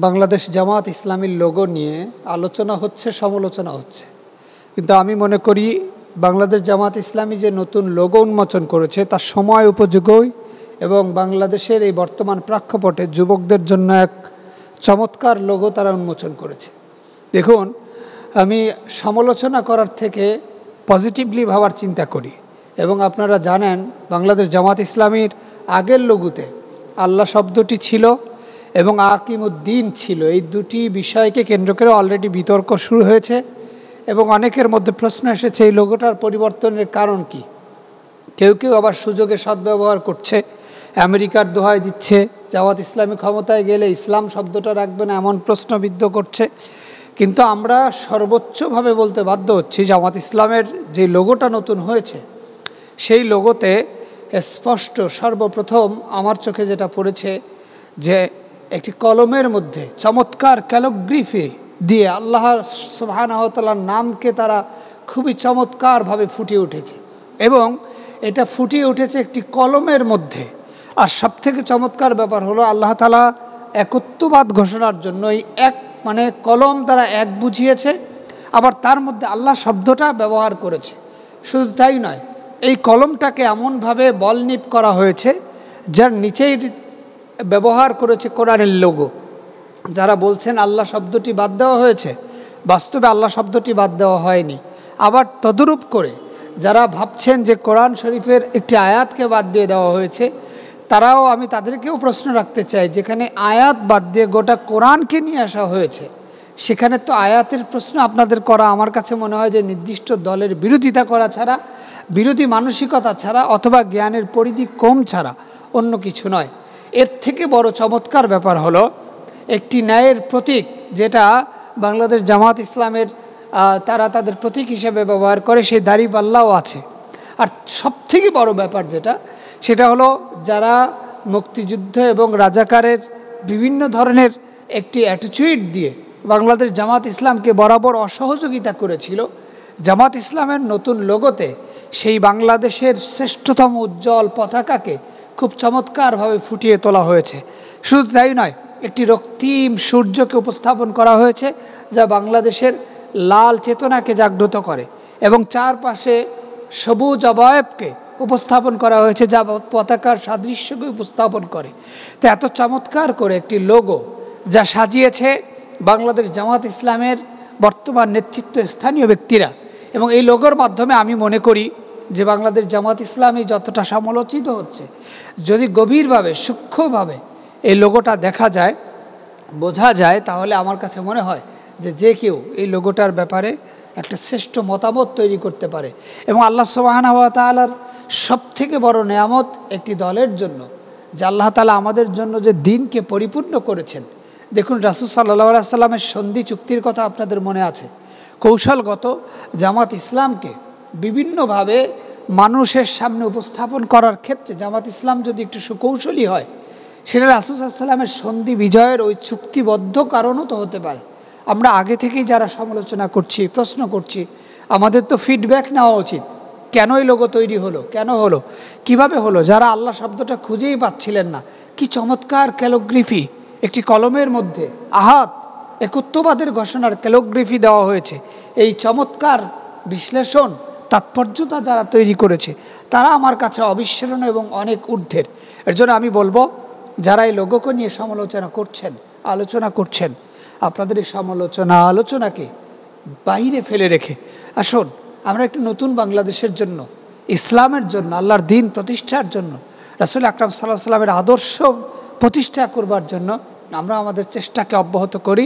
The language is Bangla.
বাংলাদেশ জামাত ইসলামীর লোগো নিয়ে আলোচনা হচ্ছে, সমালোচনা হচ্ছে, কিন্তু আমি মনে করি বাংলাদেশ জামাত ইসলামী যে নতুন লোগো উন্মোচন করেছে তার সময় উপযোগী এবং বাংলাদেশের এই বর্তমান প্রেক্ষাপটে যুবকদের জন্য এক চমৎকার লোগো তারা উন্মোচন করেছে। দেখুন, আমি সমালোচনা করার থেকে পজিটিভলি ভাবার চিন্তা করি এবং আপনারা জানেন বাংলাদেশ জামাত ইসলামীর আগের লোগোতে আল্লাহ শব্দটি ছিল এবং আকিমুদ্দিন ছিল। এই দুটি বিষয়কে কেন্দ্র করে অলরেডি বিতর্ক শুরু হয়েছে এবং অনেকের মধ্যে প্রশ্ন এসেছে এই লোগোটার পরিবর্তনের কারণ কি। কেউ কেউ আবার সুযোগে সদ্ব্যবহার করছে, আমেরিকার দোহাই দিচ্ছে, জামাত ইসলামী ক্ষমতায় গেলে ইসলাম শব্দটা রাখবে না এমন প্রশ্নবিদ্ধ করছে। কিন্তু আমরা সর্বোচ্চভাবে বলতে বাধ্য হচ্ছি জামাত ইসলামের যে লোগোটা নতুন হয়েছে সেই লোগোতে স্পষ্ট সর্বপ্রথম আমার চোখে যেটা পড়েছে যে একটি কলমের মধ্যে চমৎকার ক্যালিগ্রাফি দিয়ে আল্লাহ সুবহানাহু ওয়া তাআলার নামকে তারা খুবই চমৎকারভাবে ফুটিয়ে উঠেছে এবং এটা ফুটিয়ে উঠেছে একটি কলমের মধ্যে। আর সবথেকে চমৎকার ব্যাপার হলো আল্লাহ তাআলা একত্ববাদ ঘোষণার জন্য এই এক কলম তারা এক বুঝিয়েছে, আবার তার মধ্যে আল্লাহ শব্দটা ব্যবহার করেছে। শুধু তাই নয়, এই কলমটাকে এমনভাবে বলনিপ করা হয়েছে যার নিচেই ব্যবহার করেছে কোরআনের লোগো। যারা বলছেন আল্লাহ শব্দটি বাদ দেওয়া হয়েছে, বাস্তবে আল্লাহ শব্দটি বাদ দেওয়া হয়নি। আবার তদরূপ করে যারা ভাবছেন যে কোরআন শরীফের একটি আয়াতকে বাদ দিয়ে দেওয়া হয়েছে, তারাও আমি তাদেরকেও প্রশ্ন রাখতে চাই, যেখানে আয়াত বাদ দিয়ে গোটা কোরআনকে নিয়ে আসা হয়েছে সেখানে তো আয়াতের প্রশ্ন আপনাদের করা আমার কাছে মনে হয় যে নির্দিষ্ট দলের বিরোধিতা করা ছাড়া, বিরোধী মানসিকতা ছাড়া অথবা জ্ঞানের পরিধি কম ছাড়া অন্য কিছু নয়। এর থেকে বড় চমৎকার ব্যাপার হলো একটি ন্যায়ের প্রতীক যেটা বাংলাদেশ জামাত ইসলামের তারা তাদের প্রতীক হিসেবে ব্যবহার করে, সেই দাড়িপাল্লাও আছে। আর সবথেকে বড় ব্যাপার সেটা হলো যারা মুক্তিযুদ্ধ এবং রাজাকারের বিভিন্ন ধরনের একটি অ্যাটিটিউড দিয়ে বাংলাদেশ জামাত ইসলামকে বরাবর অসহযোগিতা করেছিল, জামাত ইসলামের নতুন লোগোতে সেই বাংলাদেশের শ্রেষ্ঠতম উজ্জ্বল পতাকাকে খুব চমৎকারভাবে ফুটিয়ে তোলা হয়েছে। শুধু তাই নয়, একটি রক্তিম সূর্যকে উপস্থাপন করা হয়েছে যা বাংলাদেশের লাল চেতনাকে জাগ্রত করে এবং চারপাশে সবুজ অবয়বকে উপস্থাপন করা হয়েছে যা পতাকার সাদৃশ্যকে উপস্থাপন করে। তো এত চমৎকার করে একটি লোগো যা সাজিয়েছে বাংলাদেশ জামাত ইসলামের বর্তমান নেতৃত্ব স্থানীয় ব্যক্তিরা, এবং এই লোগোর মাধ্যমে আমি মনে করি যে বাংলাদেশ জামাত ইসলামী যতটা সমালোচিত হচ্ছে, যদি গভীরভাবে সূক্ষ্মভাবে এই লোগোটা দেখা যায়, বোঝা যায়, তাহলে আমার কাছে মনে হয় যে কেউ এই লোগোটার ব্যাপারে একটা শ্রেষ্ঠ মতামত তৈরি করতে পারে। এবং আল্লাহ সুবহানাহু ওয়া তাআলার সবথেকে বড় নেয়ামত একটি দলের জন্য যে আল্লাহ তাআলা আমাদের জন্য যে দ্বীনকে পরিপূর্ণ করেছেন। দেখুন, রাসূল সাল্লাল্লাহু আলাইহি সাল্লামের সন্ধি চুক্তির কথা আপনাদের মনে আছে। কৌশলগত জামাত ইসলামকে বিভিন্নভাবে মানুষের সামনে উপস্থাপন করার ক্ষেত্রে জামাত ইসলাম যদি একটু সুকৌশলী হয়, সেটা রাসূল সাল্লাল্লাহু আলাইহি সাল্লামের সন্ধি বিজয়ের ওই চুক্তিবদ্ধ কারণও তো হতে পারে। আমরা আগে থেকেই যারা সমালোচনা করছি, প্রশ্ন করছি, আমাদের তো ফিডব্যাক নেওয়া উচিত। কেন এই লোগো তৈরি হলো, কেন হলো, কিভাবে হলো? যারা আল্লাহ শব্দটা খুঁজেই পাচ্ছিলেন না, কি চমৎকার ক্যালিগ্রাফি একটি কলমের মধ্যে আহাত একত্ববাদের ঘোষণার ক্যালিগ্রাফি দেওয়া হয়েছে। এই চমৎকার বিশ্লেষণ তাৎপর্যতা যারা তৈরি করেছে তারা আমার কাছে অবিস্মরণীয় এবং অনেক ঊর্ধ্বের। এর জন্য আমি বলবো, যারা এই লোগোকে নিয়ে সমালোচনা করছেন, আলোচনা করছেন, আপনাদের এই সমালোচনা আলোচনাকে বাইরে ফেলে রেখে আসুন আমরা একটি নতুন বাংলাদেশের জন্য, ইসলামের জন্য, আল্লাহর দ্বীন প্রতিষ্ঠার জন্য, রাসূল আকরাম সাল্লাল্লাহু আলাইহি ওয়াসাল্লামের আদর্শ প্রতিষ্ঠা করবার জন্য আমরা আমাদের চেষ্টাকে অব্যাহত করি।